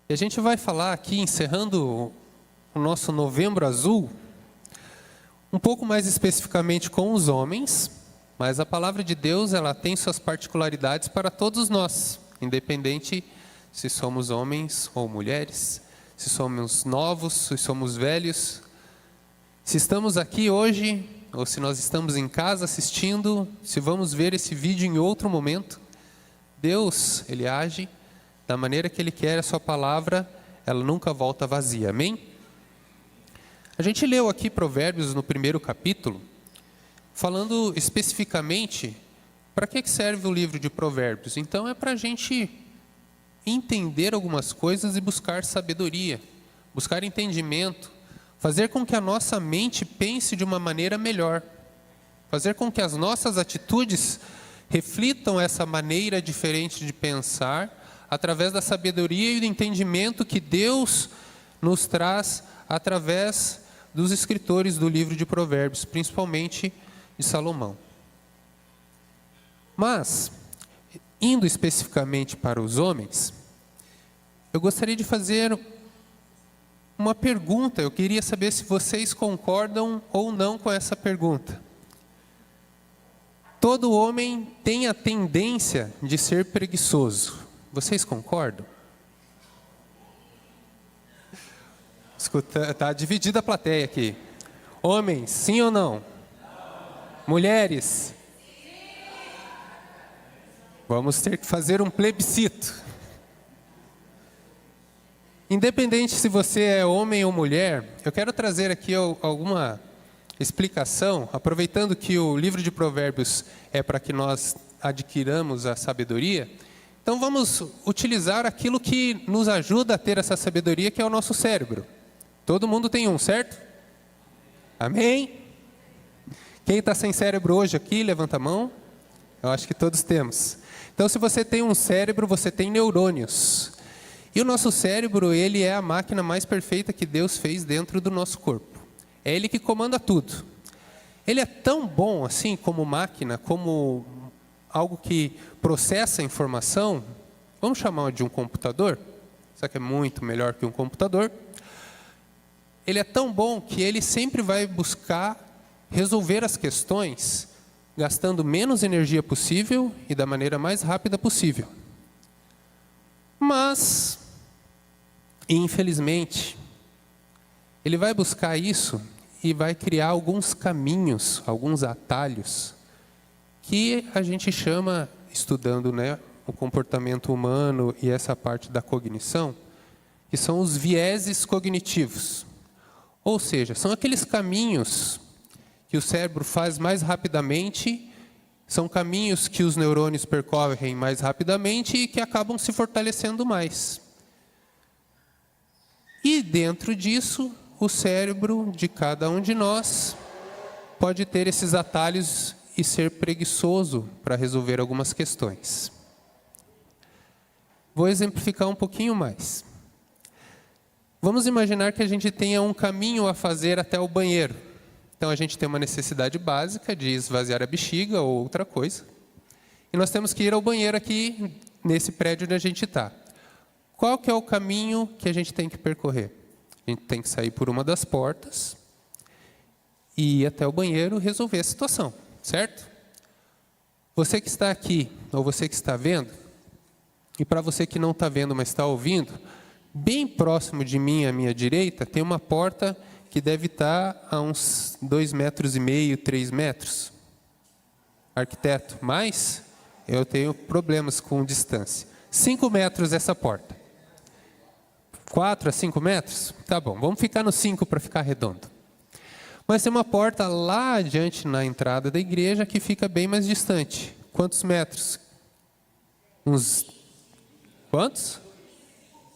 E a gente vai falar aqui, encerrando o nosso Novembro Azul, um pouco mais especificamente com os homens, mas a palavra de Deus, ela tem suas particularidades para todos nós, independente se somos homens ou mulheres, se somos novos, se somos velhos, se estamos aqui hoje, ou se nós estamos em casa assistindo, se vamos ver esse vídeo em outro momento, Deus, Ele age da maneira que Ele quer, a sua palavra, ela nunca volta vazia, amém? A gente leu aqui Provérbios no primeiro capítulo, falando especificamente para que serve o livro de Provérbios. Então é para a gente entender algumas coisas e buscar sabedoria, buscar entendimento, fazer com que a nossa mente pense de uma maneira melhor, fazer com que as nossas atitudes reflitam essa maneira diferente de pensar, através da sabedoria e do entendimento que Deus nos traz através dos escritores do livro de Provérbios, principalmente de Salomão. Mas, indo especificamente para os homens, eu gostaria de fazer uma pergunta. Eu queria saber se vocês concordam ou não com essa pergunta. Todo homem tem a tendência de ser preguiçoso. Vocês concordam? Escuta, está dividida a plateia aqui. Homens, sim ou não? Mulheres? Vamos ter que fazer um plebiscito. Independente se você é homem ou mulher, eu quero trazer aqui alguma explicação, aproveitando que o livro de Provérbios é para que nós adquiramos a sabedoria. Então vamos utilizar aquilo que nos ajuda a ter essa sabedoria, que é o nosso cérebro. Todo mundo tem um, certo? Amém? Quem está sem cérebro hoje aqui, levanta a mão. Eu acho que todos temos. Então, se você tem um cérebro, você tem neurônios. E o nosso cérebro, ele é a máquina mais perfeita que Deus fez dentro do nosso corpo. É Ele que comanda tudo. Ele é tão bom assim como máquina, como algo que processa a informação. Vamos chamar de um computador? Só que é muito melhor que um computador. Ele é tão bom que ele sempre vai buscar resolver as questões gastando menos energia possível e da maneira mais rápida possível. Mas, infelizmente, ele vai buscar isso e vai criar alguns caminhos, alguns atalhos, que a gente chama, estudando, o comportamento humano e essa parte da cognição, que são os vieses cognitivos. Ou seja, são aqueles caminhos que o cérebro faz mais rapidamente, são caminhos que os neurônios percorrem mais rapidamente e que acabam se fortalecendo mais. E dentro disso, o cérebro de cada um de nós pode ter esses atalhos e ser preguiçoso para resolver algumas questões. Vou exemplificar um pouquinho mais. Vamos imaginar que a gente tenha um caminho a fazer até o banheiro. Então a gente tem uma necessidade básica de esvaziar a bexiga ou outra coisa. E nós temos que ir ao banheiro aqui, nesse prédio onde a gente está. Qual que é o caminho que a gente tem que percorrer? A gente tem que sair por uma das portas e ir até o banheiro resolver a situação, certo? Você que está aqui, ou você que está vendo, e para você que não está vendo, mas está ouvindo, bem próximo de mim, à minha direita, tem uma porta que deve estar a uns 2,5 metros, 3 metros. Arquiteto, mas eu tenho problemas com distância. 5 metros essa porta. 4 a 5 metros? Tá bom, vamos ficar no 5 para ficar redondo. Mas tem uma porta lá adiante na entrada da igreja que fica bem mais distante. Quantos metros? Uns... Quantos?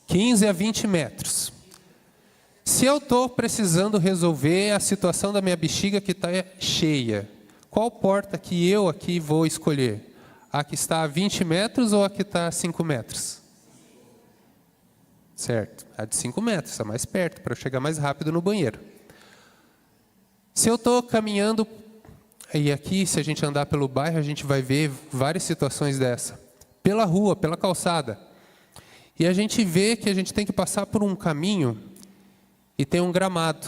15 a 20 metros. Se eu estou precisando resolver a situação da minha bexiga que está cheia, qual porta que eu aqui vou escolher? A que está a 20 metros ou a que está a 5 metros? Certo, a de 5 metros, está mais perto, para eu chegar mais rápido no banheiro. Se eu estou caminhando, e aqui se a gente andar pelo bairro, a gente vai ver várias situações dessa. Pela rua, pela calçada. E a gente vê que a gente tem que passar por um caminho e tem um gramado.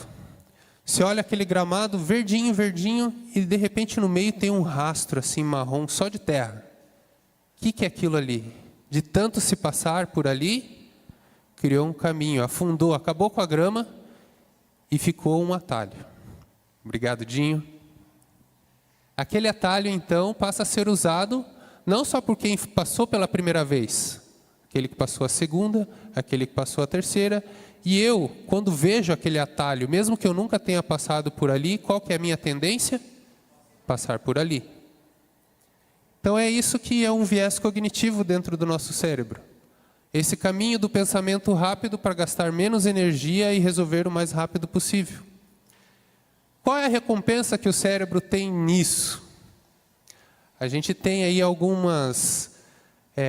Você olha aquele gramado verdinho, verdinho, e de repente no meio tem um rastro assim marrom só de terra. O que é aquilo ali? De tanto se passar por ali, criou um caminho, afundou, acabou com a grama e ficou um atalho. Obrigado, Dinho. Aquele atalho, então, passa a ser usado não só por quem passou pela primeira vez, aquele que passou a segunda, aquele que passou a terceira. E eu, quando vejo aquele atalho, mesmo que eu nunca tenha passado por ali, qual que é a minha tendência? Passar por ali. Então é isso que é um viés cognitivo dentro do nosso cérebro. Esse caminho do pensamento rápido para gastar menos energia e resolver o mais rápido possível. Qual é a recompensa que o cérebro tem nisso? A gente tem aí algumas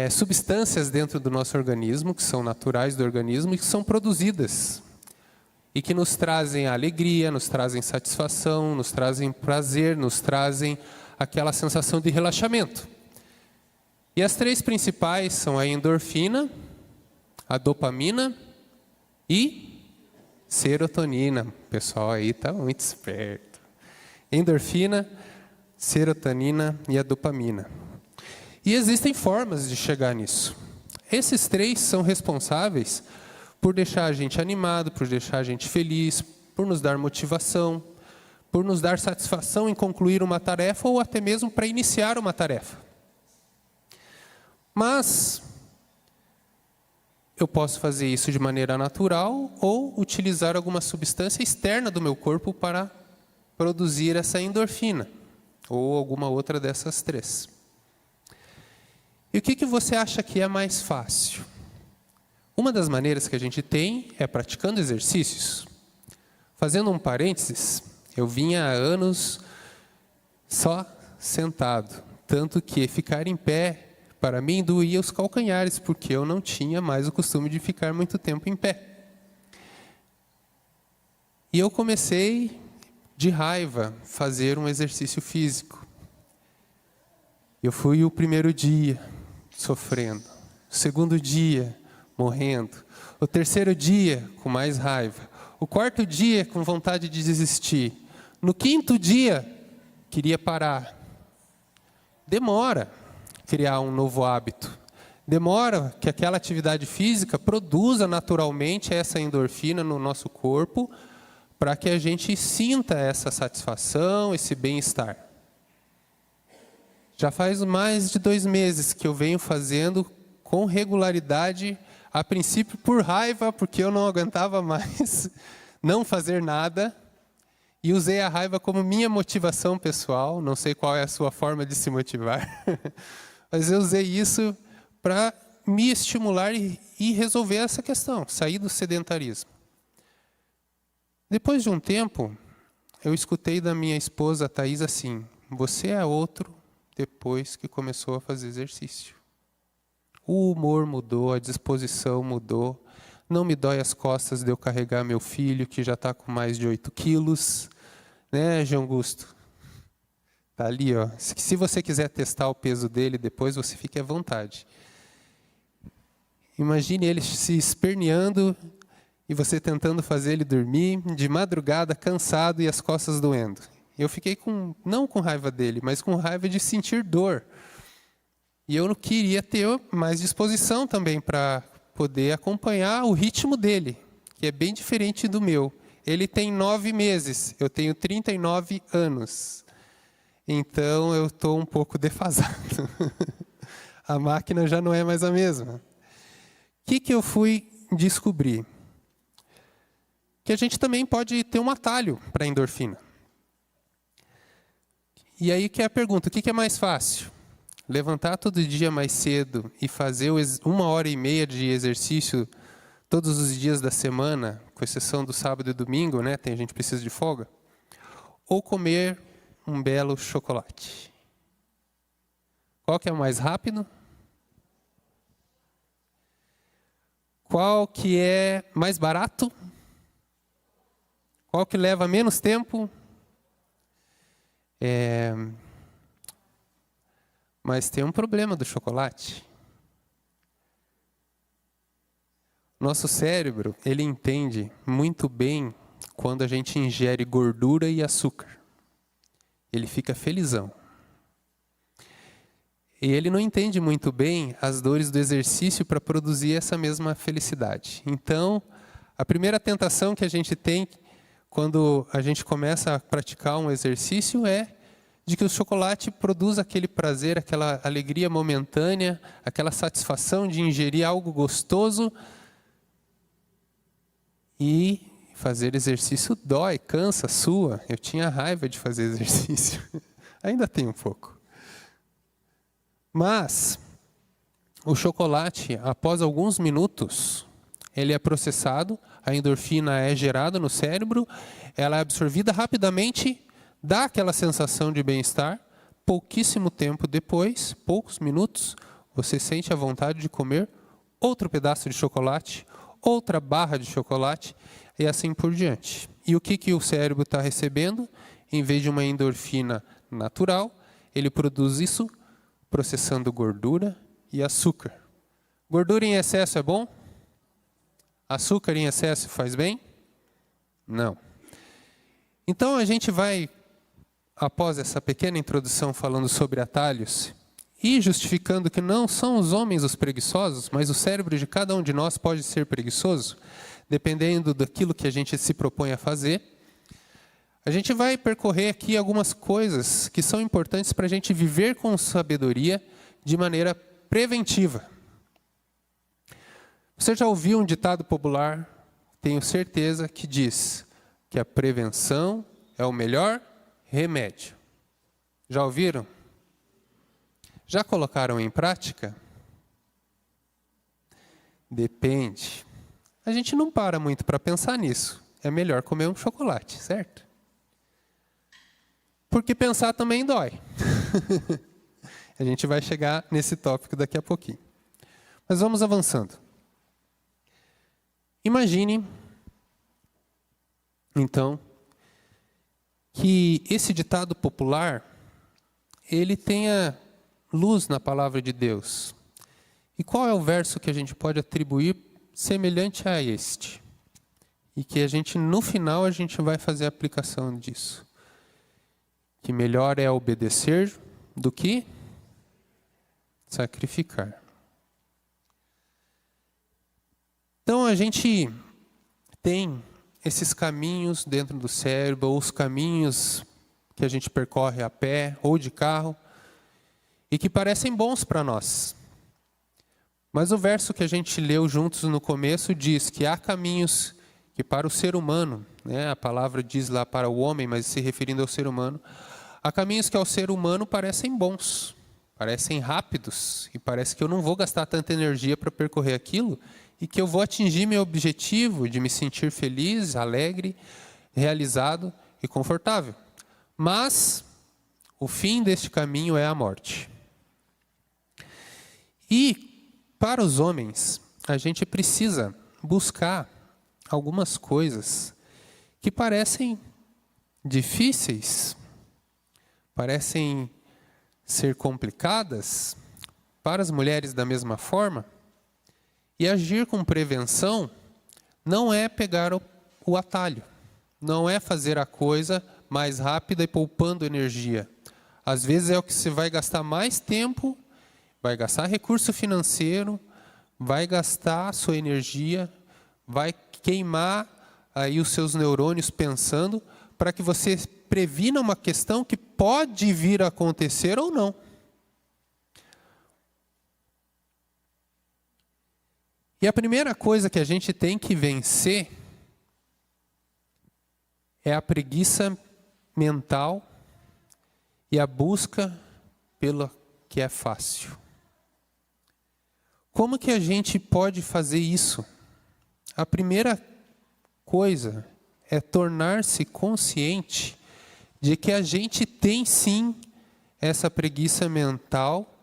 substâncias dentro do nosso organismo, que são naturais do organismo e que são produzidas. E que nos trazem alegria, nos trazem satisfação, nos trazem prazer, nos trazem aquela sensação de relaxamento. E as três principais são a endorfina, a dopamina e serotonina. O pessoal aí está muito esperto. Endorfina, serotonina e a dopamina. E existem formas de chegar nisso. Esses três são responsáveis por deixar a gente animado, por deixar a gente feliz, por nos dar motivação, por nos dar satisfação em concluir uma tarefa ou até mesmo para iniciar uma tarefa. Mas eu posso fazer isso de maneira natural ou utilizar alguma substância externa do meu corpo para produzir essa endorfina ou alguma outra dessas três. E o que você acha que é mais fácil? Uma das maneiras que a gente tem é praticando exercícios. Fazendo um parênteses, eu vinha há anos só sentado, tanto que ficar em pé para mim doía os calcanhares, porque eu não tinha mais o costume de ficar muito tempo em pé. E eu comecei, de raiva, fazer um exercício físico. Eu fui o primeiro dia sofrendo, o segundo dia morrendo, o terceiro dia com mais raiva, o quarto dia com vontade de desistir, no quinto dia queria parar. Demora criar um novo hábito, demora que aquela atividade física produza naturalmente essa endorfina no nosso corpo para que a gente sinta essa satisfação, esse bem-estar. Já faz mais de 2 meses que eu venho fazendo com regularidade, a princípio por raiva, porque eu não aguentava mais não fazer nada, e usei a raiva como minha motivação pessoal. Não sei qual é a sua forma de se motivar, mas eu usei isso para me estimular e resolver essa questão, sair do sedentarismo. Depois de um tempo, eu escutei da minha esposa, Thaís, assim: você é outro depois que começou a fazer exercício. O humor mudou, a disposição mudou. Não me dói as costas de eu carregar meu filho, que já está com mais de 8 quilos. Né, João Augusto? Está ali, ó. Se você quiser testar o peso dele depois, você fique à vontade. Imagine ele se esperneando e você tentando fazer ele dormir de madrugada, cansado e as costas doendo. Eu fiquei não com raiva dele, mas com raiva de sentir dor. E eu não queria ter mais disposição também para poder acompanhar o ritmo dele, que é bem diferente do meu. Ele tem 9 meses, eu tenho 39 anos. Então eu estou um pouco defasado. A máquina já não é mais a mesma. O que eu fui descobrir? Que a gente também pode ter um atalho para a endorfina. E aí que é a pergunta: o que é mais fácil? Levantar todo dia mais cedo e fazer 1h30 de exercício todos os dias da semana, com exceção do sábado e domingo, né? Tem gente que precisa de folga. Ou comer um belo chocolate. Qual que é o mais rápido? Qual que é mais barato? Qual que leva menos tempo? Mas tem um problema do chocolate. Nosso cérebro, ele entende muito bem quando a gente ingere gordura e açúcar. Ele fica felizão. E ele não entende muito bem as dores do exercício para produzir essa mesma felicidade. Então, a primeira tentação que a gente tem quando a gente começa a praticar um exercício é de que o chocolate produz aquele prazer, aquela alegria momentânea, aquela satisfação de ingerir algo gostoso. E fazer exercício dói, cansa, sua. Eu tinha raiva de fazer exercício. Ainda tenho um pouco. Mas o chocolate, após alguns minutos, ele é processado, a endorfina é gerada no cérebro, ela é absorvida rapidamente, dá aquela sensação de bem-estar. Pouquíssimo tempo depois, poucos minutos, você sente a vontade de comer outro pedaço de chocolate, outra barra de chocolate e assim por diante. E o que o cérebro está recebendo? Em vez de uma endorfina natural, ele produz isso processando gordura e açúcar. Gordura em excesso é bom? Açúcar em excesso faz bem? Não. Então a gente vai, após essa pequena introdução falando sobre atalhos, e justificando que não são os homens os preguiçosos, mas o cérebro de cada um de nós pode ser preguiçoso, dependendo daquilo que a gente se propõe a fazer. A gente vai percorrer aqui algumas coisas que são importantes para a gente viver com sabedoria de maneira preventiva. Você já ouviu um ditado popular, tenho certeza, que diz que a prevenção é o melhor remédio. Já ouviram? Já colocaram em prática? Depende. A gente não para muito para pensar nisso. É melhor comer um chocolate, certo? Porque pensar também dói. A gente vai chegar nesse tópico daqui a pouquinho. Mas vamos avançando. Imagine, então, que esse ditado popular, ele tenha luz na palavra de Deus. E qual é o verso que a gente pode atribuir semelhante a este? E que a gente, no final, a gente vai fazer a aplicação disso. Que melhor é obedecer do que sacrificar. Então, a gente tem esses caminhos dentro do cérebro, ou os caminhos que a gente percorre a pé ou de carro, e que parecem bons para nós. Mas o verso que a gente leu juntos no começo diz que há caminhos que para o ser humano, a palavra diz lá para o homem, mas se referindo ao ser humano, há caminhos que ao ser humano parecem bons, parecem rápidos, e parece que eu não vou gastar tanta energia para percorrer aquilo, e que eu vou atingir meu objetivo de me sentir feliz, alegre, realizado e confortável. Mas o fim deste caminho é a morte. E para os homens, a gente precisa buscar algumas coisas que parecem difíceis, parecem ser complicadas, para as mulheres da mesma forma. E agir com prevenção não é pegar o atalho, não é fazer a coisa mais rápida e poupando energia. Às vezes é o que você vai gastar mais tempo, vai gastar recurso financeiro, vai gastar a sua energia, vai queimar aí os seus neurônios pensando para que você previna uma questão que pode vir a acontecer ou não. E a primeira coisa que a gente tem que vencer é a preguiça mental e a busca pelo que é fácil. Como que a gente pode fazer isso? A primeira coisa é tornar-se consciente de que a gente tem sim essa preguiça mental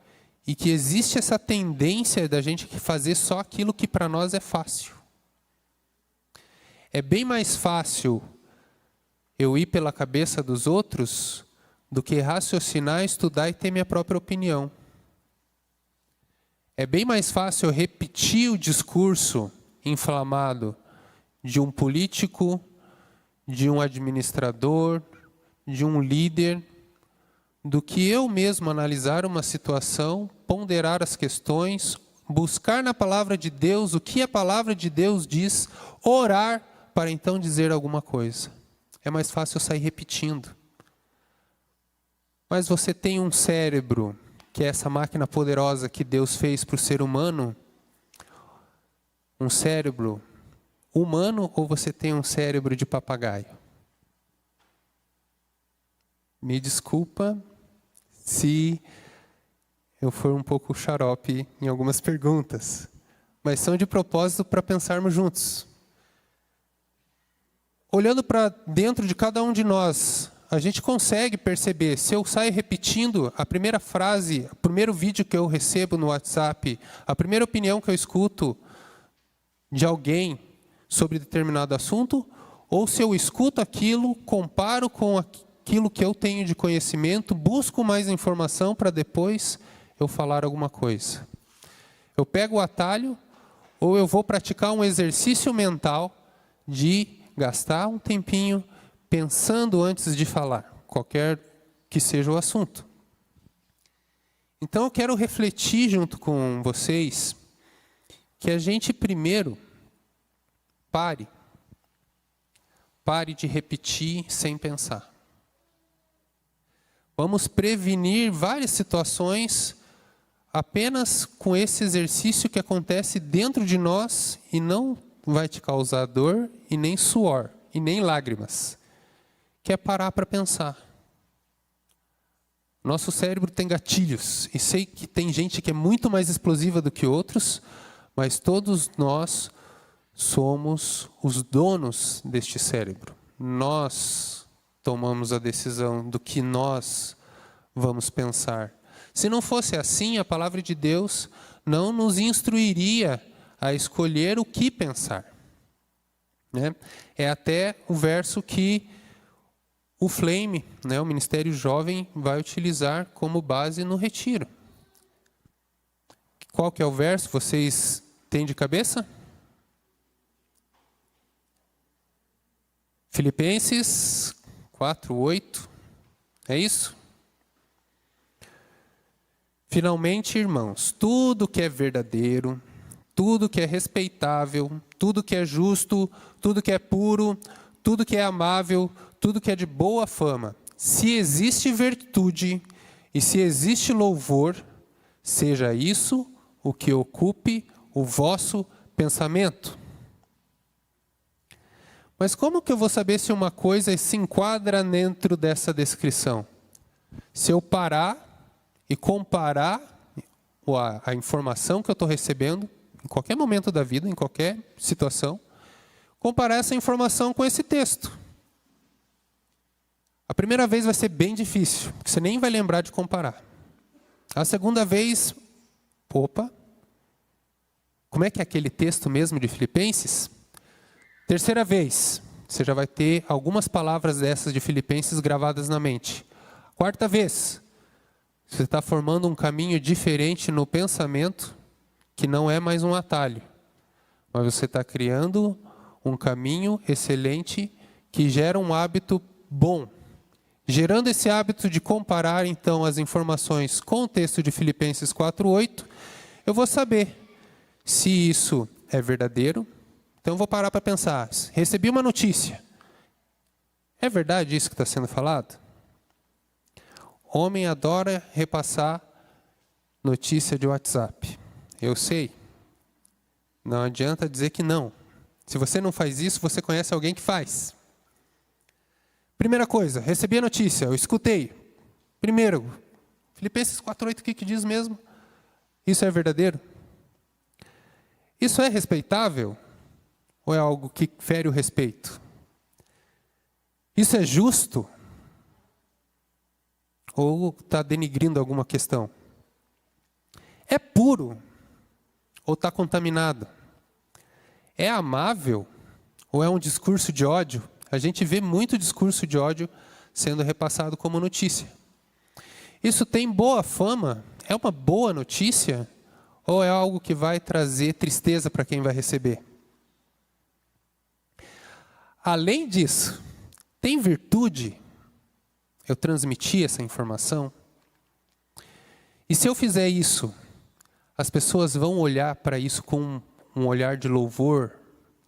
e que existe essa tendência da gente fazer só aquilo que para nós é fácil. É bem mais fácil eu ir pela cabeça dos outros do que raciocinar, estudar e ter minha própria opinião. É bem mais fácil eu repetir o discurso inflamado de um político, de um administrador, de um líder, do que eu mesmo analisar uma situação, ponderar as questões, buscar na palavra de Deus o que a palavra de Deus diz, orar para então dizer alguma coisa. É mais fácil eu sair repetindo. Mas você tem um cérebro, que é essa máquina poderosa que Deus fez para o ser humano, um cérebro humano, ou você tem um cérebro de papagaio? Me desculpa se eu for um pouco xarope em algumas perguntas, mas são de propósito para pensarmos juntos. Olhando para dentro de cada um de nós, a gente consegue perceber, se eu saio repetindo a primeira frase, o primeiro vídeo que eu recebo no WhatsApp, a primeira opinião que eu escuto de alguém sobre determinado assunto, ou se eu escuto aquilo, comparo com aquilo que eu tenho de conhecimento, busco mais informação para depois eu falar alguma coisa. Eu pego o atalho, ou eu vou praticar um exercício mental de gastar um tempinho pensando antes de falar, qualquer que seja o assunto. Então eu quero refletir junto com vocês que a gente primeiro pare de repetir sem pensar. Vamos prevenir várias situações apenas com esse exercício que acontece dentro de nós e não vai te causar dor e nem suor e nem lágrimas, que é parar para pensar. Nosso cérebro tem gatilhos, e sei que tem gente que é muito mais explosiva do que outros, mas todos nós somos os donos deste cérebro. Nós tomamos a decisão do que nós vamos pensar. Se não fosse assim, a palavra de Deus não nos instruiria a escolher o que pensar. Né? É até o verso que o Flame, né, o Ministério Jovem, vai utilizar como base no retiro. Qual que é o verso? Vocês têm de cabeça? Filipenses 4:8. É isso? Finalmente, irmãos, tudo que é verdadeiro, tudo que é respeitável, tudo que é justo, tudo que é puro, tudo que é amável, tudo que é de boa fama, se existe virtude e se existe louvor, seja isso o que ocupe o vosso pensamento. Mas como que eu vou saber se uma coisa se enquadra dentro dessa descrição? Se eu parar e comparar a informação que eu estou recebendo, em qualquer momento da vida, em qualquer situação, comparar essa informação com esse texto. A primeira vez vai ser bem difícil, porque você nem vai lembrar de comparar. A segunda vez, opa, como é que é aquele texto mesmo de Filipenses? Terceira vez, você já vai ter algumas palavras dessas de Filipenses gravadas na mente. Quarta vez, você está formando um caminho diferente no pensamento, que não é mais um atalho, mas você está criando um caminho excelente que gera um hábito bom. Gerando esse hábito de comparar, então, as informações com o texto de Filipenses 4:8, eu vou saber se isso é verdadeiro. Então, eu vou parar para pensar. Recebi uma notícia. É verdade isso que está sendo falado? Homem adora repassar notícia de WhatsApp. Eu sei. Não adianta dizer que não. Se você não faz isso, você conhece alguém que faz. Primeira coisa, recebi a notícia, eu escutei. Primeiro, Filipenses 4:8, o que diz mesmo? Isso é verdadeiro? Isso é respeitável? Ou é algo que fere o respeito? Isso é justo? Ou está denigrindo alguma questão? É puro? Ou está contaminado? É amável? Ou é um discurso de ódio? A gente vê muito discurso de ódio sendo repassado como notícia. Isso tem boa fama? É uma boa notícia? Ou é algo que vai trazer tristeza para quem vai receber? além disso, tem virtude eu transmitir essa informação? E se eu fizer isso, as pessoas vão olhar para isso com um olhar de louvor,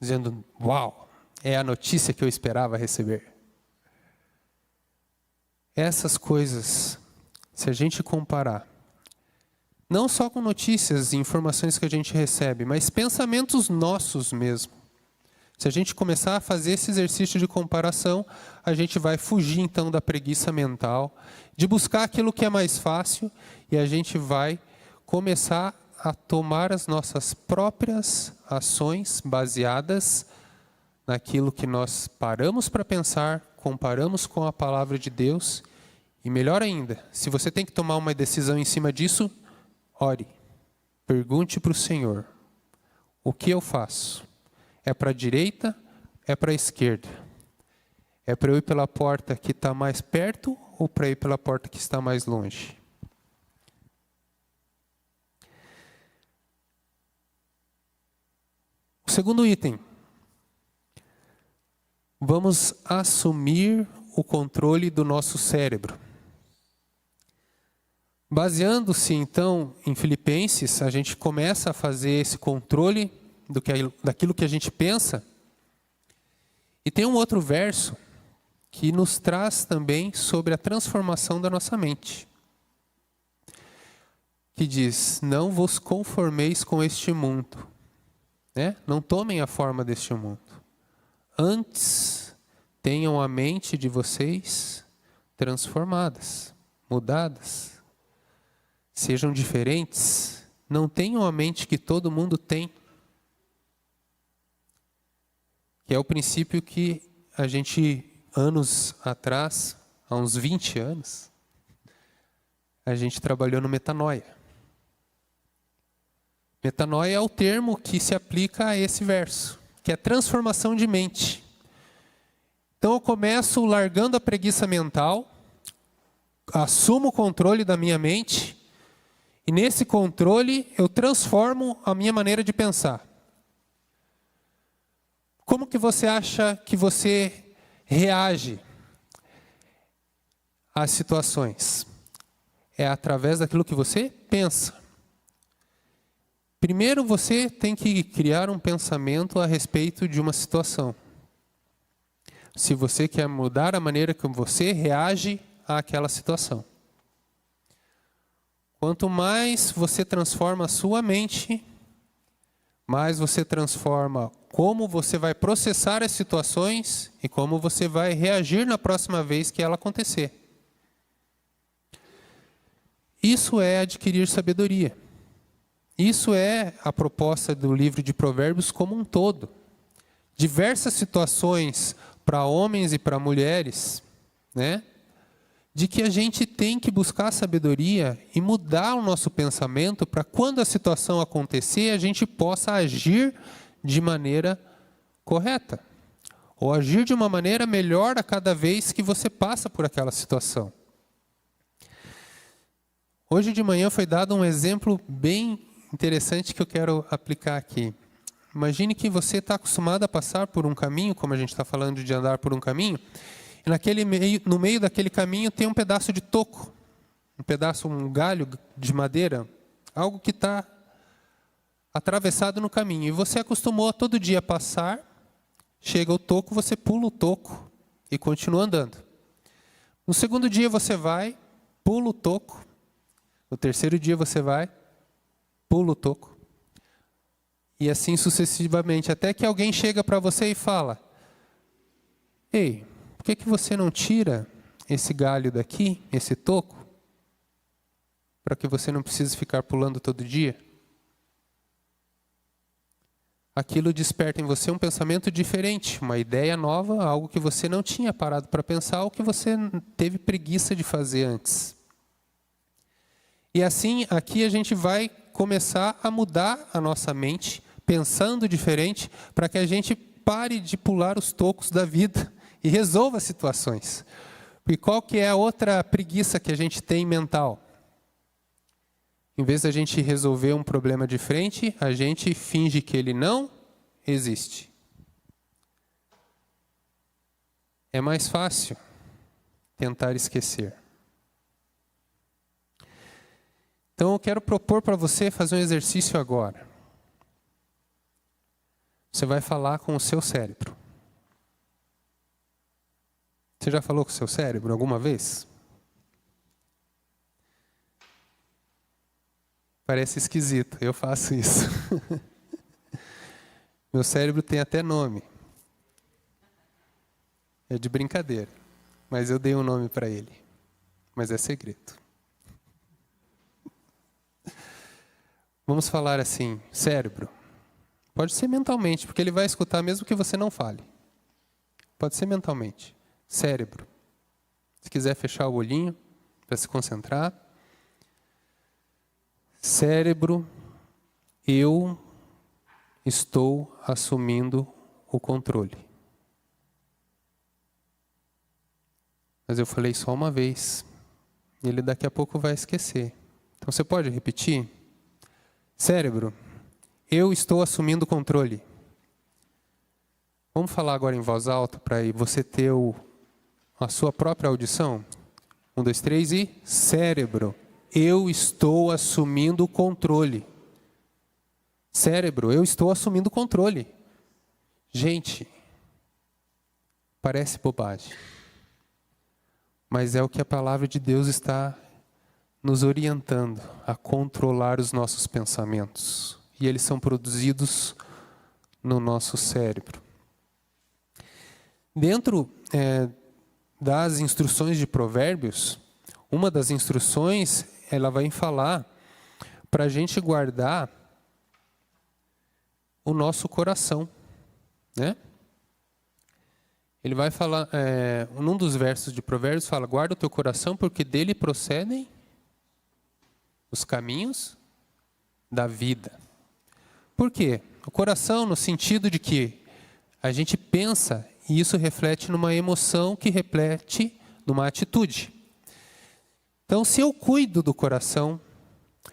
dizendo, uau, é a notícia que eu esperava receber. Essas coisas, se a gente comparar, não só com notícias e informações que a gente recebe, mas pensamentos nossos mesmo. Se a gente começar a fazer esse exercício de comparação, a gente vai fugir então da preguiça mental, de buscar aquilo que é mais fácil, e a gente vai começar a tomar as nossas próprias ações baseadas naquilo que nós paramos para pensar, comparamos com a palavra de Deus, e melhor ainda, se você tem que tomar uma decisão em cima disso, ore, pergunte para o Senhor, o que eu faço? É para a direita? É para a esquerda? É para eu ir pela porta que está mais perto ou para ir pela porta que está mais longe? O segundo item. Vamos assumir o controle do nosso cérebro. Baseando-se, então, em Filipenses, a gente começa a fazer esse controle daquilo que a gente pensa. E tem um outro verso que nos traz também sobre a transformação da nossa mente. Que diz, não vos conformeis com este mundo. Né? Não tomem a forma deste mundo. Antes, tenham a mente de vocês transformadas, mudadas. Sejam diferentes. Não tenham a mente que todo mundo tem. Que é o princípio que a gente, anos atrás, há uns 20 anos, a gente trabalhou no metanoia. Metanoia é o termo que se aplica a esse verso, que é transformação de mente. Então eu começo largando a preguiça mental, assumo o controle da minha mente, e nesse controle eu transformo a minha maneira de pensar. Como que você acha que você reage às situações? É através daquilo que você pensa. Primeiro você tem que criar um pensamento a respeito de uma situação. Se você quer mudar a maneira como você reage àquela situação. Quanto mais você transforma a sua mente, mais você transforma como você vai processar as situações e como você vai reagir na próxima vez que ela acontecer. Isso é adquirir sabedoria. Isso é a proposta do livro de Provérbios como um todo. Diversas situações para homens e para mulheres, né? De que a gente tem que buscar sabedoria e mudar o nosso pensamento para quando a situação acontecer, a gente possa agir de maneira correta. Ou agir de uma maneira melhor a cada vez que você passa por aquela situação. Hoje de manhã foi dado um exemplo bem interessante que eu quero aplicar aqui. Imagine que você está acostumado a passar por um caminho, como a gente está falando de andar por um caminho, e no meio daquele caminho tem um pedaço de toco, um galho de madeira, algo que está atravessado no caminho. E você acostumou a todo dia passar, chega o toco, você pula o toco e continua andando. No segundo dia você vai, pula o toco. No terceiro dia você vai, pula o toco. E assim sucessivamente, até que alguém chega para você e fala, ei, por que você não tira esse galho daqui, esse toco, para que você não precise ficar pulando todo dia? Aquilo desperta em você um pensamento diferente, uma ideia nova, algo que você não tinha parado para pensar, ou que você teve preguiça de fazer antes. E assim, aqui a gente vai começar a mudar a nossa mente, pensando diferente, para que a gente pare de pular os tocos da vida e resolva situações. E qual que é a outra preguiça que a gente tem mental? Em vez da gente resolver um problema de frente, a gente finge que ele não existe. é mais fácil tentar esquecer. Então eu quero propor para você fazer um exercício agora. Você vai falar com o seu cérebro. Você já falou com o seu cérebro alguma vez? Parece esquisito, eu faço isso. Meu cérebro tem até nome. É de brincadeira, mas eu dei um nome para ele. Mas é segredo. Vamos falar assim, cérebro. Pode ser mentalmente, porque ele vai escutar mesmo que você não fale. Pode ser mentalmente. Cérebro. Se quiser fechar o olhinho para se concentrar. Cérebro, eu estou assumindo o controle. Mas eu falei só uma vez. Ele daqui a pouco vai esquecer. Então você pode repetir? Cérebro, eu estou assumindo o controle. Vamos falar agora em voz alta para você ter a sua própria audição? 1, 2, 3 e... Cérebro, eu estou assumindo o controle. Cérebro, eu estou assumindo o controle. Gente, parece bobagem. Mas é o que a palavra de Deus está nos orientando a controlar os nossos pensamentos. E eles são produzidos no nosso cérebro. Dentro das instruções de Provérbios, uma das instruções, ela vai falar para a gente guardar o nosso coração, né? Ele vai falar, num dos versos de Provérbios, fala, guarda o teu coração, porque dele procedem os caminhos da vida. Por quê? O coração, no sentido de que a gente pensa, e isso reflete numa emoção que reflete numa atitude. Então, se eu cuido do coração,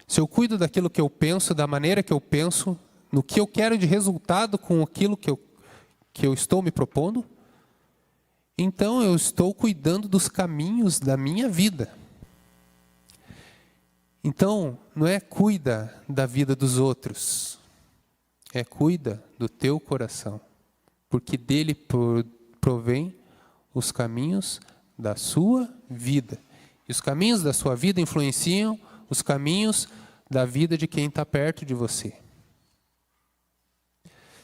se eu cuido daquilo que eu penso, da maneira que eu penso, no que eu quero de resultado com aquilo que eu estou me propondo, então eu estou cuidando dos caminhos da minha vida. Então, não é cuida da vida dos outros, é cuida do teu coração, porque dele provém os caminhos da sua vida. E os caminhos da sua vida influenciam os caminhos da vida de quem está perto de você.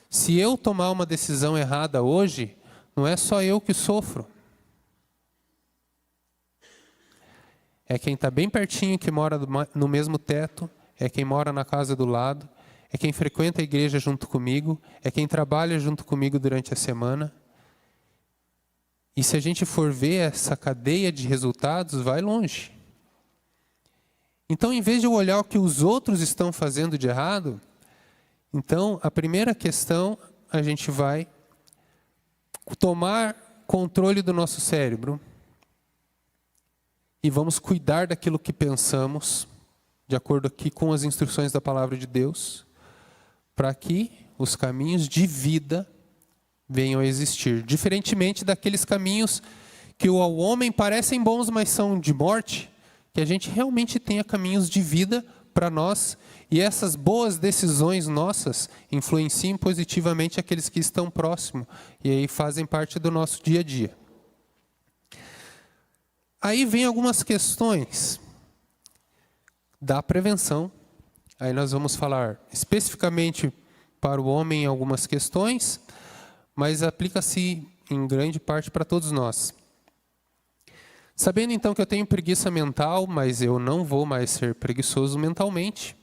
Se eu tomar uma decisão errada hoje, não é só eu que sofro. É quem está bem pertinho, que mora no mesmo teto, é quem mora na casa do lado, é quem frequenta a igreja junto comigo, é quem trabalha junto comigo durante a semana. E se a gente for ver essa cadeia de resultados, vai longe. Então, em vez de eu olhar o que os outros estão fazendo de errado, então, a primeira questão, a gente vai tomar controle do nosso cérebro e vamos cuidar daquilo que pensamos, de acordo aqui com as instruções da palavra de Deus, para que os caminhos de vida venham a existir. Diferentemente daqueles caminhos que ao homem parecem bons, mas são de morte, que a gente realmente tenha caminhos de vida para nós, e essas boas decisões nossas influenciem positivamente aqueles que estão próximos, e aí fazem parte do nosso dia a dia. Aí vem algumas questões da prevenção. Aí nós vamos falar especificamente para o homem algumas questões, mas aplica-se em grande parte para todos nós. Sabendo então que eu tenho preguiça mental, mas eu não vou mais ser preguiçoso mentalmente.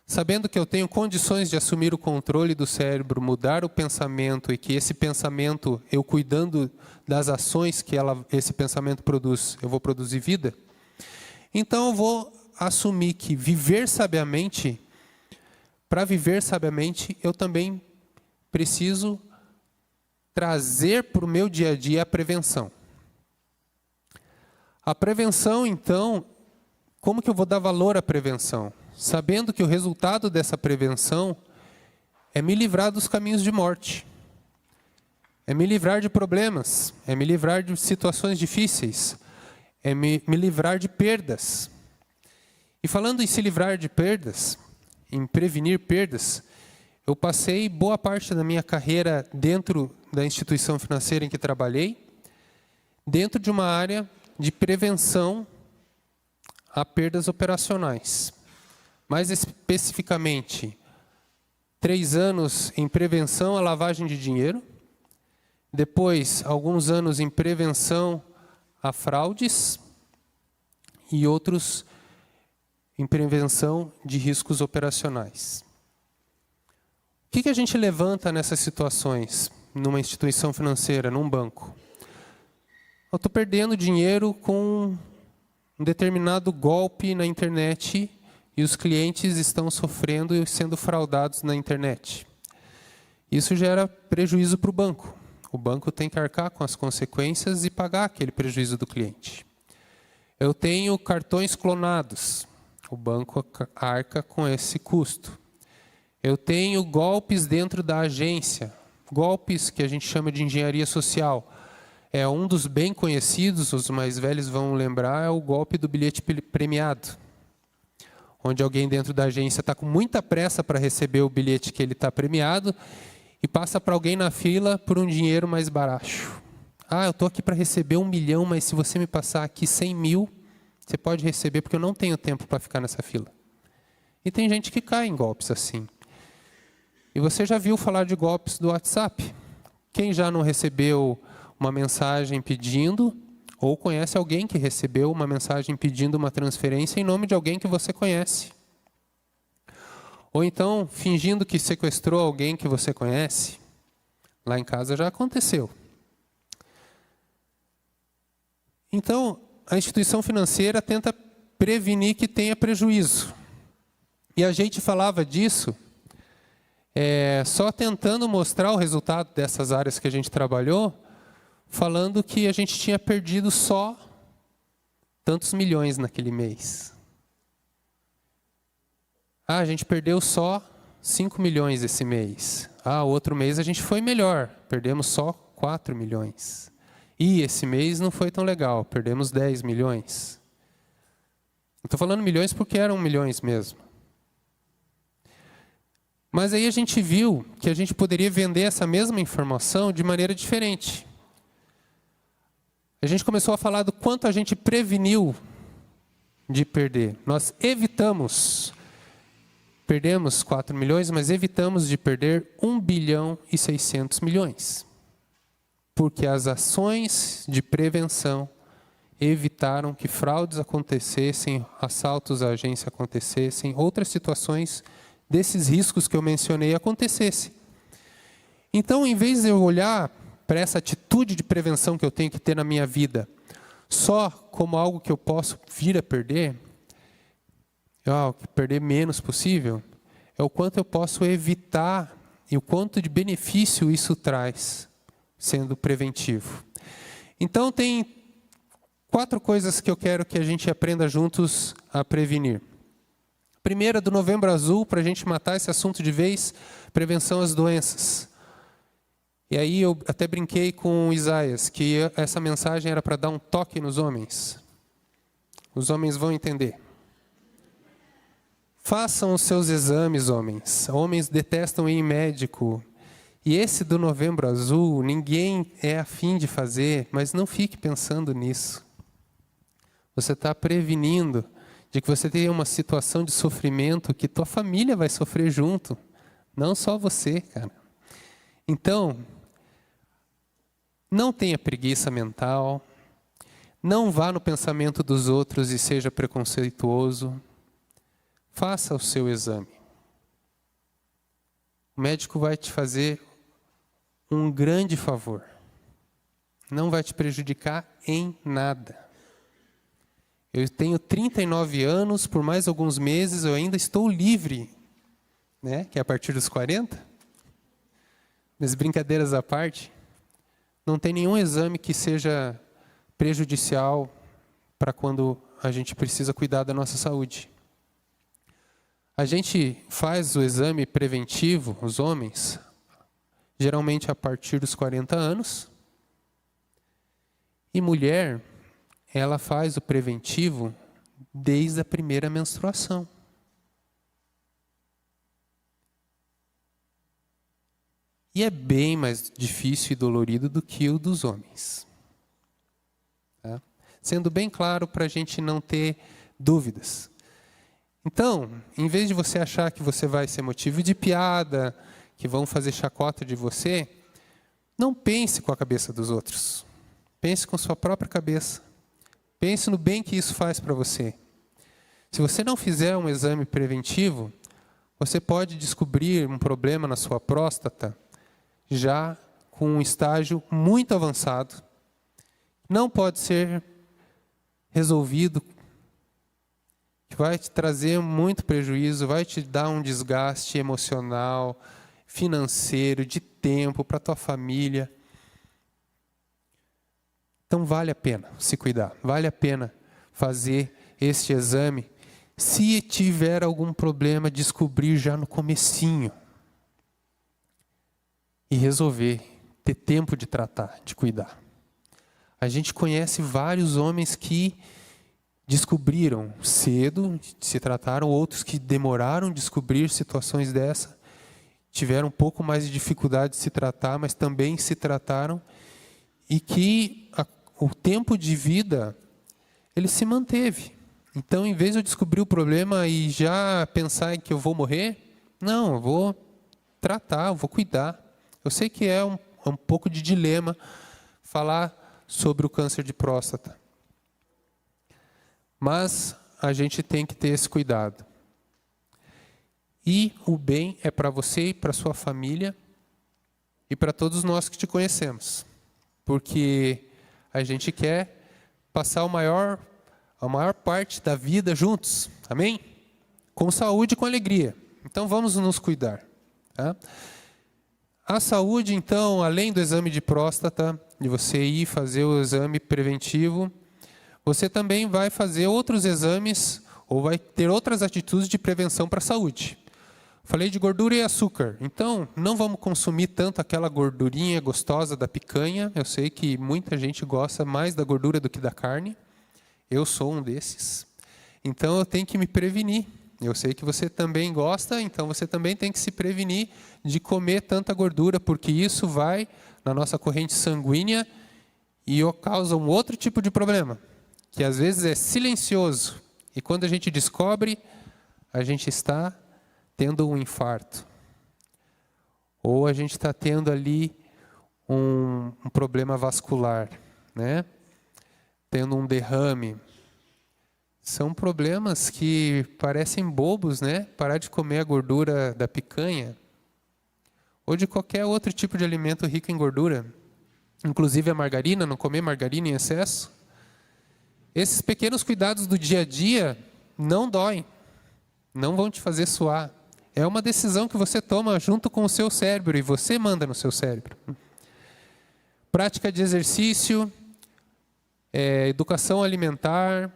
Sabendo que eu tenho condições de assumir o controle do cérebro, mudar o pensamento, e que esse pensamento, eu cuidando das ações que esse pensamento produz, eu vou produzir vida. Então eu vou assumir que viver sabiamente, para viver sabiamente, eu também preciso trazer para o meu dia a dia a prevenção. A prevenção, então, como que eu vou dar valor à prevenção? Sabendo que o resultado dessa prevenção é me livrar dos caminhos de morte. É me livrar de problemas, é me livrar de situações difíceis, é me livrar de perdas. E falando em se livrar de perdas, em prevenir perdas, eu passei boa parte da minha carreira dentro da instituição financeira em que trabalhei, dentro de uma área de prevenção a perdas operacionais. Mais especificamente, 3 anos em prevenção à lavagem de dinheiro, depois alguns anos em prevenção a fraudes e outros em prevenção de riscos operacionais. O que a gente levanta nessas situações, numa instituição financeira, num banco? Eu estou perdendo dinheiro com um determinado golpe na internet e os clientes estão sofrendo e sendo fraudados na internet. Isso gera prejuízo para o banco. O banco tem que arcar com as consequências e pagar aquele prejuízo do cliente. Eu tenho cartões clonados. O banco arca com esse custo. Eu tenho golpes dentro da agência. Golpes que a gente chama de engenharia social. É um dos bem conhecidos, os mais velhos vão lembrar, é o golpe do bilhete premiado. Onde alguém dentro da agência está com muita pressa para receber o bilhete que ele está premiado e passa para alguém na fila por um dinheiro mais baixo. Eu estou aqui para receber 1 milhão, mas se você me passar aqui 100 mil, você pode receber porque eu não tenho tempo para ficar nessa fila. E tem gente que cai em golpes assim. E você já viu falar de golpes do WhatsApp? Quem já não recebeu uma mensagem pedindo, ou conhece alguém que recebeu uma mensagem pedindo uma transferência em nome de alguém que você conhece? Ou então, fingindo que sequestrou alguém que você conhece? Lá em casa já aconteceu. Então, a instituição financeira tenta prevenir que tenha prejuízo. E a gente falava disso só tentando mostrar o resultado dessas áreas que a gente trabalhou, falando que a gente tinha perdido só tantos milhões naquele mês. A gente perdeu só 5 milhões esse mês. Outro mês a gente foi melhor, perdemos só 4 milhões. E esse mês não foi tão legal, perdemos 10 milhões. Estou falando milhões porque eram milhões mesmo. Mas aí a gente viu que a gente poderia vender essa mesma informação de maneira diferente. A gente começou a falar do quanto a gente preveniu de perder. Nós perdemos 4 milhões, mas evitamos de perder 1 bilhão e 600 milhões. Porque as ações de prevenção evitaram que fraudes acontecessem, assaltos à agência acontecessem, outras situações desses riscos que eu mencionei acontecessem. Então, em vez de eu olhar para essa atitude de prevenção que eu tenho que ter na minha vida, só como algo que eu posso vir a perder, perder menos possível, é o quanto eu posso evitar e o quanto de benefício isso traz, sendo preventivo. Então, tem 4 coisas que eu quero que a gente aprenda juntos a prevenir. Primeira, do Novembro Azul, para a gente matar esse assunto de vez, prevenção às doenças. E aí eu até brinquei com Isaías, que essa mensagem era para dar um toque nos homens. Os homens vão entender. Façam os seus exames, homens. Homens detestam ir em médico. E esse do Novembro Azul, ninguém é afim de fazer, mas não fique pensando nisso. Você está prevenindo de que você tenha uma situação de sofrimento que tua família vai sofrer junto, não só você, cara. Então, não tenha preguiça mental, não vá no pensamento dos outros e seja preconceituoso. Faça o seu exame. O médico vai te fazer um grande favor. Não vai te prejudicar em nada. Eu tenho 39 anos, por mais alguns meses eu ainda estou livre, né? Que é a partir dos 40. Mas brincadeiras à parte, não tem nenhum exame que seja prejudicial para quando a gente precisa cuidar da nossa saúde. A gente faz o exame preventivo, os homens, geralmente a partir dos 40 anos. E mulher, ela faz o preventivo desde a primeira menstruação. E é bem mais difícil e dolorido do que o dos homens. Tá? Sendo bem claro para a gente não ter dúvidas. Então, em vez de você achar que você vai ser motivo de piada, que vão fazer chacota de você, não pense com a cabeça dos outros. Pense com sua própria cabeça. Pense no bem que isso faz para você. Se você não fizer um exame preventivo, você pode descobrir um problema na sua próstata já com um estágio muito avançado. Não pode ser resolvido, que vai te trazer muito prejuízo, vai te dar um desgaste emocional, financeiro, de tempo para a tua família. Então vale a pena se cuidar, vale a pena fazer este exame. Se tiver algum problema, descobrir já no comecinho. E resolver, ter tempo de tratar, de cuidar. A gente conhece vários homens que descobriram cedo, se trataram, outros que demoraram a descobrir situações dessa, tiveram um pouco mais de dificuldade de se tratar, mas também se trataram, e que o tempo de vida, ele se manteve. Então, em vez de eu descobrir o problema e já pensar em que eu vou morrer, não, eu vou tratar, eu vou cuidar. Eu sei que é um pouco de dilema falar sobre o câncer de próstata. Mas a gente tem que ter esse cuidado. E o bem é para você e para sua família e para todos nós que te conhecemos. Porque a gente quer passar a maior parte da vida juntos. Amém? Com saúde e com alegria. Então vamos nos cuidar. Tá? A saúde, então, além do exame de próstata, de você ir fazer o exame preventivo, você também vai fazer outros exames ou vai ter outras atitudes de prevenção para a saúde. Falei de gordura e açúcar. Então, não vamos consumir tanto aquela gordurinha gostosa da picanha. Eu sei que muita gente gosta mais da gordura do que da carne. Eu sou um desses. Então, eu tenho que me prevenir. Eu sei que você também gosta, então você também tem que se prevenir de comer tanta gordura, porque isso vai na nossa corrente sanguínea e causa um outro tipo de problema, que às vezes é silencioso. E quando a gente descobre, a gente está tendo um infarto. Ou a gente está tendo ali um problema vascular, né? Tendo um derrame. São problemas que parecem bobos, né? Parar de comer a gordura da picanha ou de qualquer outro tipo de alimento rico em gordura, inclusive a margarina, não comer margarina em excesso. Esses pequenos cuidados do dia a dia não doem, não vão te fazer suar. É uma decisão que você toma junto com o seu cérebro e você manda no seu cérebro. Prática de exercício, educação alimentar,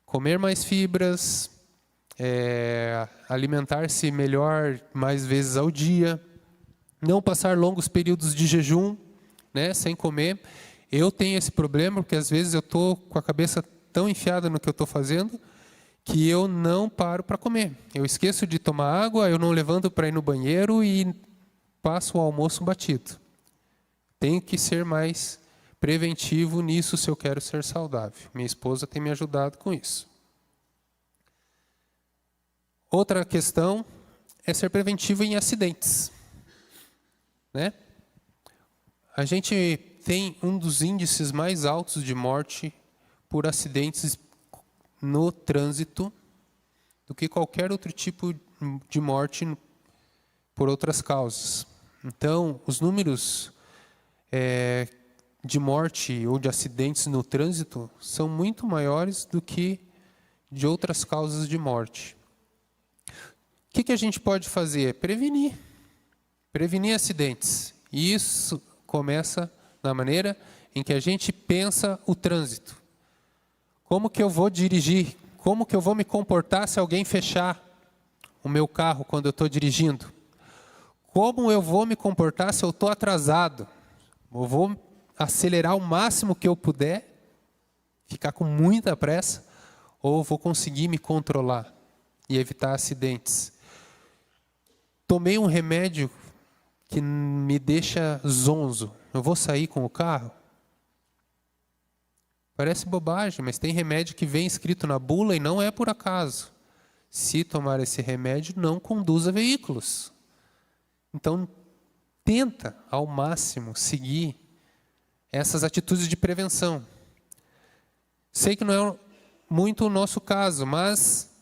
comer mais fibras, alimentar-se melhor mais vezes ao dia, não passar longos períodos de jejum, né, sem comer. Eu tenho esse problema porque às vezes eu estou com a cabeça tão enfiada no que eu estou fazendo que eu não paro para comer. Eu esqueço de tomar água, eu não levanto para ir no banheiro e passo o almoço batido. Tenho que ser mais preventivo nisso se eu quero ser saudável. Minha esposa tem me ajudado com isso. Outra questão é ser preventivo em acidentes, né? A gente tem um dos índices mais altos de morte por acidentes no trânsito do que qualquer outro tipo de morte por outras causas. Então, os números de morte ou de acidentes no trânsito são muito maiores do que de outras causas de morte. O que a gente pode fazer? Prevenir. Prevenir acidentes. E isso começa na maneira em que a gente pensa o trânsito. Como que eu vou dirigir? Como que eu vou me comportar se alguém fechar o meu carro quando eu estou dirigindo? Como eu vou me comportar se eu estou atrasado? Eu vou acelerar o máximo que eu puder, ficar com muita pressa, ou vou conseguir me controlar e evitar acidentes? Tomei um remédio que me deixa zonzo. Eu vou sair com o carro? Parece bobagem, mas tem remédio que vem escrito na bula e não é por acaso. Se tomar esse remédio, não conduza veículos. Então, tenta ao máximo seguir essas atitudes de prevenção. Sei que não é muito o nosso caso, mas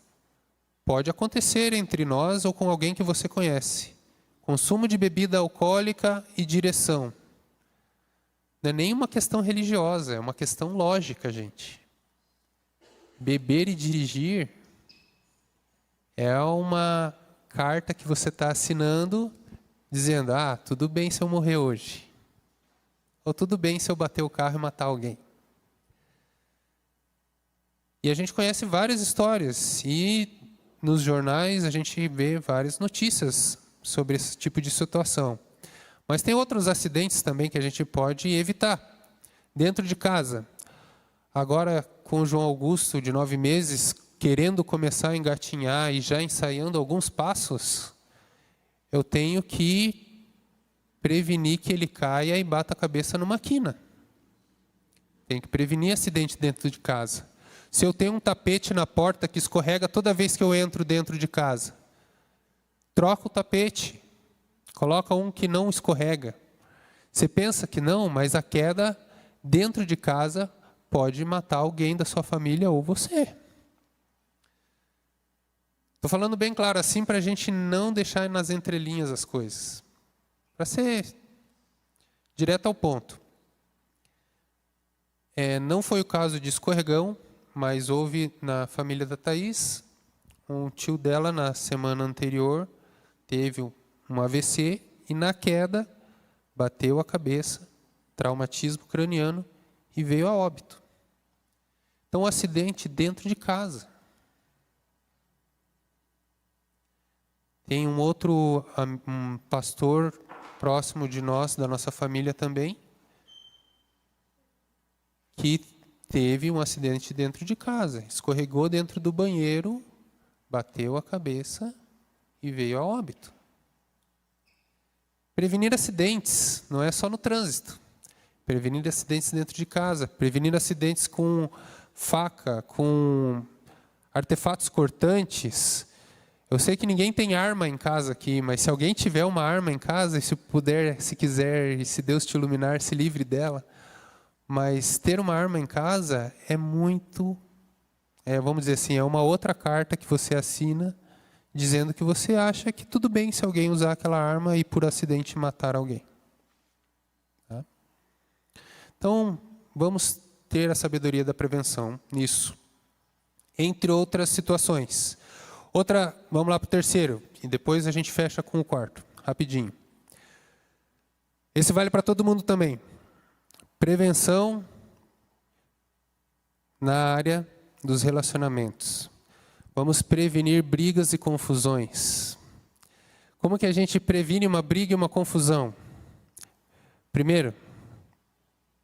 pode acontecer entre nós ou com alguém que você conhece. Consumo de bebida alcoólica e direção. Não é nem uma questão religiosa, é uma questão lógica, gente. Beber e dirigir é uma carta que você está assinando dizendo, tudo bem se eu morrer hoje. Ou tudo bem se eu bater o carro e matar alguém. E a gente conhece várias histórias e nos jornais a gente vê várias notícias sobre esse tipo de situação. Mas tem outros acidentes também que a gente pode evitar dentro de casa. Agora, com o João Augusto, de 9 meses, querendo começar a engatinhar e já ensaiando alguns passos, eu tenho que prevenir que ele caia e bata a cabeça numa quina. Tem que prevenir acidente dentro de casa. Se eu tenho um tapete na porta que escorrega toda vez que eu entro dentro de casa, troca o tapete, coloca um que não escorrega. Você pensa que não, mas a queda dentro de casa pode matar alguém da sua família ou você. Estou falando bem claro assim para a gente não deixar nas entrelinhas as coisas. Para ser direto ao ponto. Não foi o caso de escorregão, mas houve na família da Thaís, um tio dela na semana anterior teve um AVC e na queda bateu a cabeça, traumatismo craniano e veio a óbito. Então, um acidente dentro de casa. Tem um outro um pastor próximo de nós, da nossa família também, que teve um acidente dentro de casa. Escorregou dentro do banheiro, bateu a cabeça e veio a óbito. Prevenir acidentes não é só no trânsito. Prevenir acidentes dentro de casa. Prevenir acidentes com faca, com artefatos cortantes. Eu sei que ninguém tem arma em casa aqui, mas se alguém tiver uma arma em casa, e se puder, se quiser, e se Deus te iluminar, se livre dela. Mas ter uma arma em casa é muito, vamos dizer assim, é uma outra carta que você assina, dizendo que você acha que tudo bem se alguém usar aquela arma e por acidente matar alguém. Tá? Então, vamos ter a sabedoria da prevenção nisso. Entre outras situações. Vamos lá para o terceiro, e depois a gente fecha com o quarto, rapidinho. Esse vale para todo mundo também. Prevenção na área dos relacionamentos. Vamos prevenir brigas e confusões. Como que a gente previne uma briga e uma confusão? Primeiro,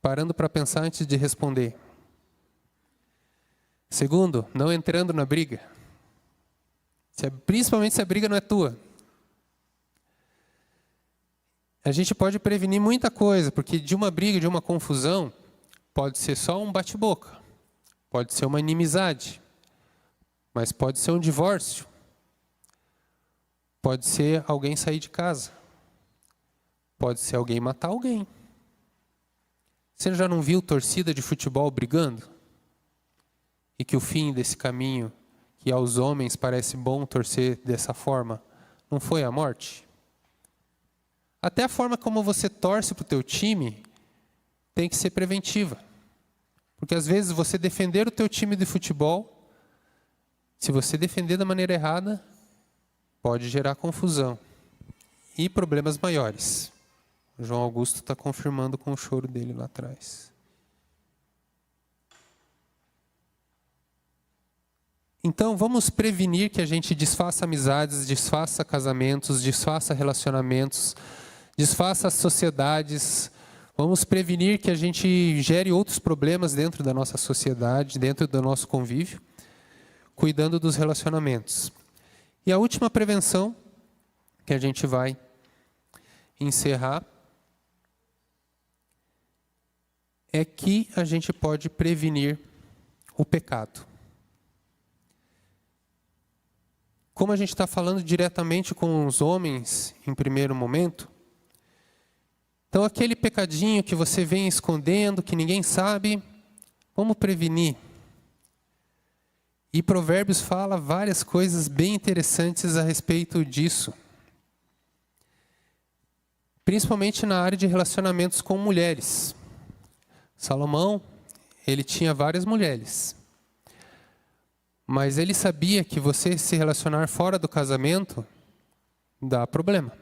parando para pensar antes de responder. Segundo, não entrando na briga. Principalmente se a briga não é tua. A gente pode prevenir muita coisa, porque de uma briga, de uma confusão, pode ser só um bate-boca, pode ser uma inimizade, mas pode ser um divórcio, pode ser alguém sair de casa, pode ser alguém matar alguém. Você já não viu torcida de futebol brigando? E que o fim desse caminho, que aos homens parece bom torcer dessa forma, não foi a morte? Até a forma como você torce para o teu time tem que ser preventiva. Porque às vezes você defender o teu time de futebol, se você defender da maneira errada, pode gerar confusão e problemas maiores. O João Augusto está confirmando com o choro dele lá atrás. Então, vamos prevenir que a gente desfaça amizades, desfaça casamentos, desfaça relacionamentos, desfaça as sociedades. Vamos prevenir que a gente gere outros problemas dentro da nossa sociedade, dentro do nosso convívio, cuidando dos relacionamentos. E a última prevenção que a gente vai encerrar é que a gente pode prevenir o pecado. Como a gente está falando diretamente com os homens em primeiro momento, então aquele pecadinho que você vem escondendo, que ninguém sabe, vamos prevenir. E Provérbios fala várias coisas bem interessantes a respeito disso. Principalmente na área de relacionamentos com mulheres. Salomão, ele tinha várias mulheres. Mas ele sabia que você se relacionar fora do casamento dá problema.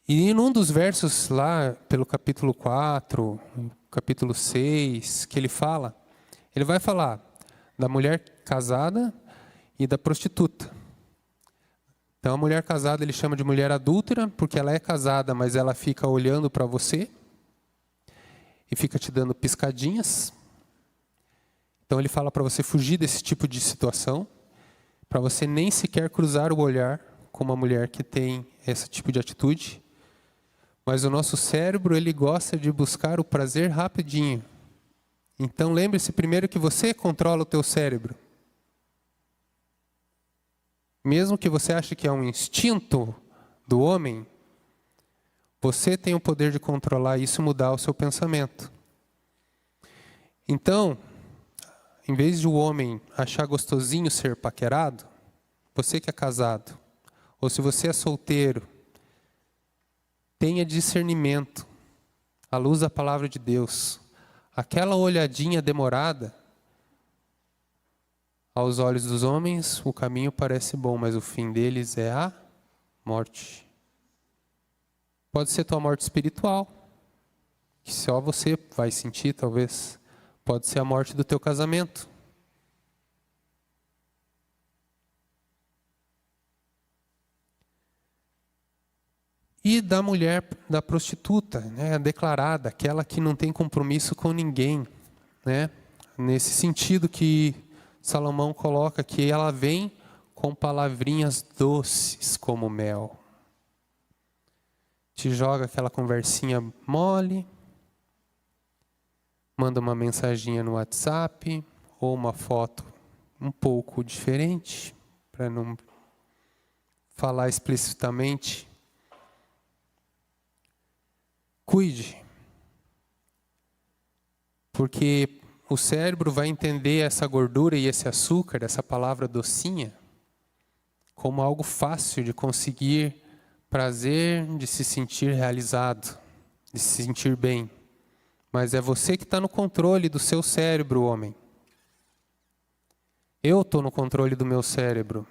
E num dos versos lá, pelo capítulo 4, capítulo 6, que ele vai falar da mulher casada e da prostituta. Então a mulher casada ele chama de mulher adúltera, porque ela é casada, mas ela fica olhando para você e fica te dando piscadinhas. Então ele fala para você fugir desse tipo de situação, para você nem sequer cruzar o olhar com uma mulher que tem esse tipo de atitude. Mas o nosso cérebro, ele gosta de buscar o prazer rapidinho. Então lembre-se primeiro que você controla o teu cérebro. Mesmo que você ache que é um instinto do homem, você tem o poder de controlar isso e mudar o seu pensamento. Então, em vez de o homem achar gostosinho ser paquerado, você que é casado, ou se você é solteiro, tenha discernimento, à luz da palavra de Deus. Aquela olhadinha demorada, aos olhos dos homens, o caminho parece bom, mas o fim deles é a morte. Pode ser tua morte espiritual, que só você vai sentir, talvez. Pode ser a morte do teu casamento. E da mulher, da prostituta, né, a declarada, aquela que não tem compromisso com ninguém, né? Nesse sentido que Salomão coloca que ela vem com palavrinhas doces como mel. Te joga aquela conversinha mole, manda uma mensaginha no WhatsApp ou uma foto um pouco diferente, para não falar explicitamente. Cuide, porque o cérebro vai entender essa gordura e esse açúcar, essa palavra docinha, como algo fácil de conseguir prazer, de se sentir realizado, de se sentir bem. Mas é você que está no controle do seu cérebro, homem. Eu estou no controle do meu cérebro.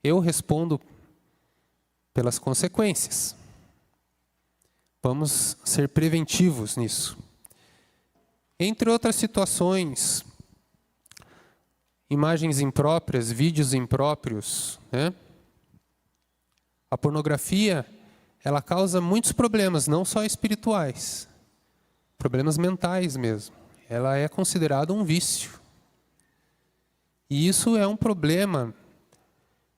Eu respondo pelas consequências. Vamos ser preventivos nisso. Entre outras situações, imagens impróprias, vídeos impróprios, né? A pornografia, ela causa muitos problemas, não só espirituais, problemas mentais mesmo. Ela é considerada um vício. E isso é um problema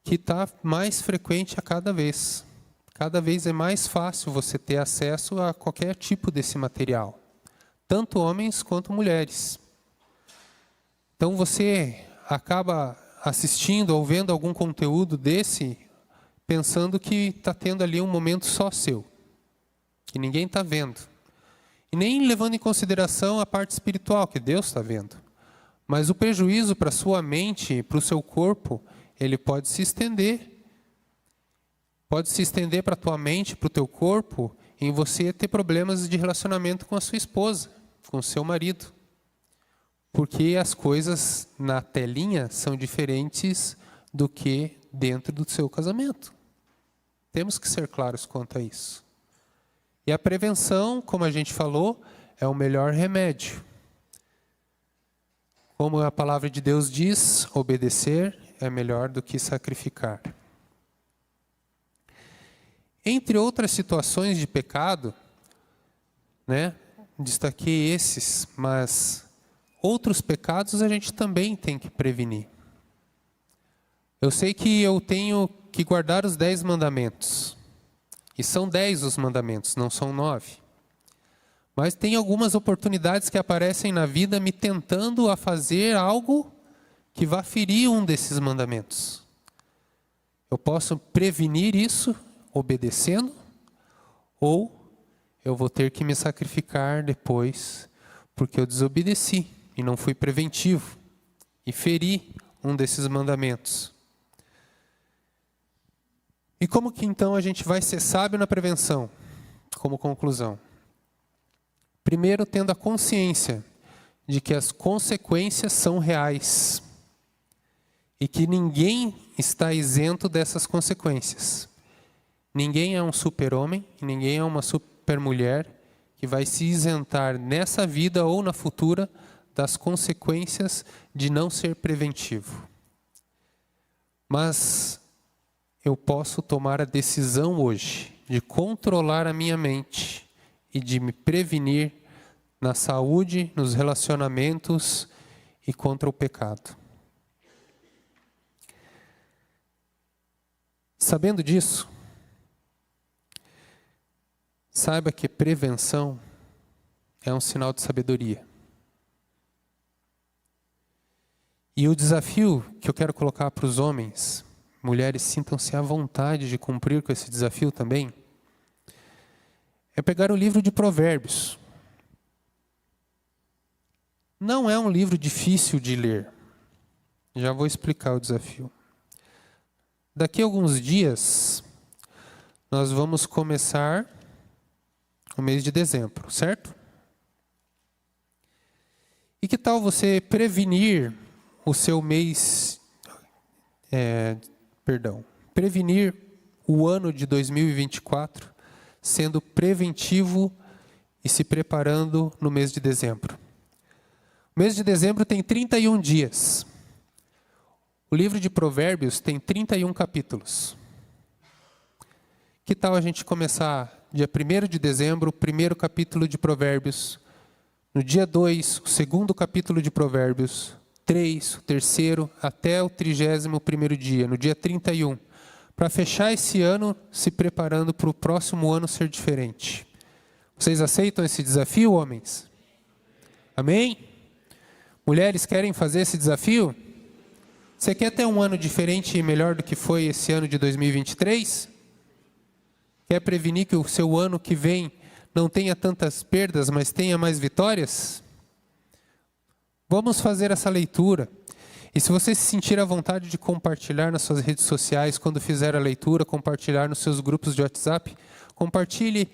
que está mais frequente a cada vez. Cada vez é mais fácil você ter acesso a qualquer tipo desse material. Tanto homens quanto mulheres. Então você acaba assistindo ou vendo algum conteúdo desse, pensando que está tendo ali um momento só seu, que ninguém está vendo. E nem levando em consideração a parte espiritual, que Deus está vendo. Mas o prejuízo para a sua mente, para o seu corpo, ele pode se estender. Pode se estender para a tua mente, para o teu corpo, em você ter problemas de relacionamento com a sua esposa, com o seu marido. Porque as coisas na telinha são diferentes do que dentro do seu casamento. Temos que ser claros quanto a isso. E a prevenção, como a gente falou, é o melhor remédio. Como a palavra de Deus diz, obedecer é melhor do que sacrificar. Entre outras situações de pecado, destaquei esses, mas outros pecados a gente também tem que prevenir. Eu sei que eu tenho que guardar os 10 mandamentos. E são 10 os mandamentos, não são 9. Mas tem algumas oportunidades que aparecem na vida me tentando a fazer algo que vá ferir um desses mandamentos. Eu posso prevenir isso obedecendo, ou eu vou ter que me sacrificar depois, porque eu desobedeci e não fui preventivo e feri um desses mandamentos. E como que então a gente vai ser sábio na prevenção? Como conclusão. Primeiro, tendo a consciência de que as consequências são reais e que ninguém está isento dessas consequências. Ninguém é um super-homem e ninguém é uma super-mulher que vai se isentar nessa vida ou na futura das consequências de não ser preventivo. Mas eu posso tomar a decisão hoje de controlar a minha mente e de me prevenir na saúde, nos relacionamentos e contra o pecado. Sabendo disso, saiba que prevenção é um sinal de sabedoria. E o desafio que eu quero colocar para os homens, mulheres, sintam-se à vontade de cumprir com esse desafio também, é pegar o livro de Provérbios. Não é um livro difícil de ler. Já vou explicar o desafio. Daqui a alguns dias, nós vamos começar o mês de dezembro, certo? E que tal você prevenir o seu mês, prevenir o ano de 2024, sendo preventivo e se preparando no mês de dezembro. O mês de dezembro tem 31 dias. O livro de Provérbios tem 31 capítulos. Que tal a gente começar dia 1º de dezembro, o primeiro capítulo de Provérbios, no dia 2, o segundo capítulo de Provérbios, 3, o terceiro, até o 31º dia, no dia 31, para fechar esse ano se preparando para o próximo ano ser diferente. Vocês aceitam esse desafio, homens? Amém? Mulheres querem fazer esse desafio? Você quer ter um ano diferente e melhor do que foi esse ano de 2023? Quer prevenir que o seu ano que vem não tenha tantas perdas, mas tenha mais vitórias? Vamos fazer essa leitura. E se você se sentir à vontade de compartilhar nas suas redes sociais, quando fizer a leitura, compartilhar nos seus grupos de WhatsApp, compartilhe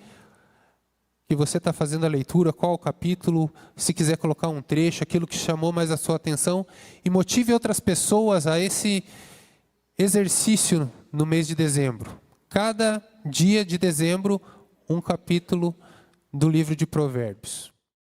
que você está fazendo a leitura, qual o capítulo, se quiser colocar um trecho, aquilo que chamou mais a sua atenção, e motive outras pessoas a esse exercício no mês de dezembro. Cada dia de dezembro, um capítulo do livro de Provérbios.